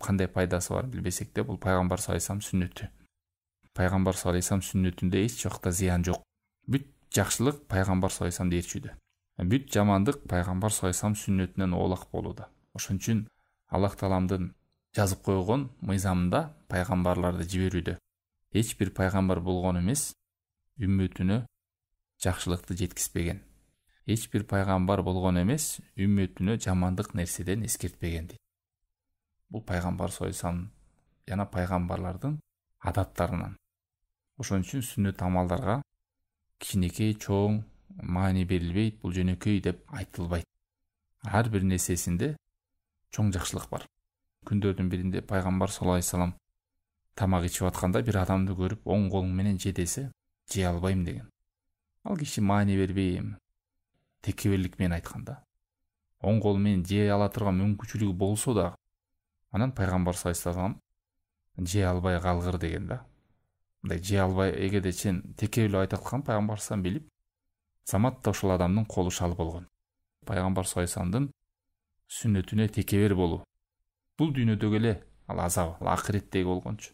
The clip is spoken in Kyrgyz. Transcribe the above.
кандай пайдасы бар билбесек да, бул пайгамбар саллаллаху алейхи вассалам сүннөтү. Пайгамбар саллаллаху алейхи вассалам сүннөтүндө эч жакта зыян жок. Бүт жакшылык пайгамбар саллаллаху алейхи вассаламды ээрчүүдө. Бүт жамандык пайгамбар саллаллаху алейхи вассалам сүннөтүнөн оолак болууда. Ошон үчүн Аллах Тааламдын жазып койгон мыйзамында пайгамбарларды жиберүүдө. Эч бир пайгамбар болгон эмес үммөтүнө жакшылыкты жеткизбеген. Эч бир пайгамбар болгон эмес үммөтүнө жамандык нерседен эскертпеген дейт. Бул пайгамбар саллаллаху алейхи вассалам жана пайгамбарлардын адаттарынан. Ошон үчүн сүннөт амалдарга кичинекей, чоң маани берилбейт, бул жөнөкөй деп айтылбайт. Ар бир нерсесинде чоң жакшылык бар. Күндөрдүн биринде пайгамбар саллаллаху алейхи вассалам тамак ичип атканда бир адамды көрүп, оң колуң менен же десе, жей албайм деген. Ал киши маани бербей, текеберлик менен айтканда, оң кол менен жей ала турган мүмкүнчүлүгү болсо да, анан пайгамбар саллаллаху алейхи вассалам жей албай калгыр деген да. Мындай жей албай эгерде чен текеберлик айткан пайгамбар саллаллаху алейхи вассалам билип, заматта ошол адамдын колу шал болгон. Пайгамбар саллаллаху алейхи вассаламдын сүннөтүнө текебер болуу. Бул дүйнөдөгү эле ал азабы, ал акыреттеги болгончу.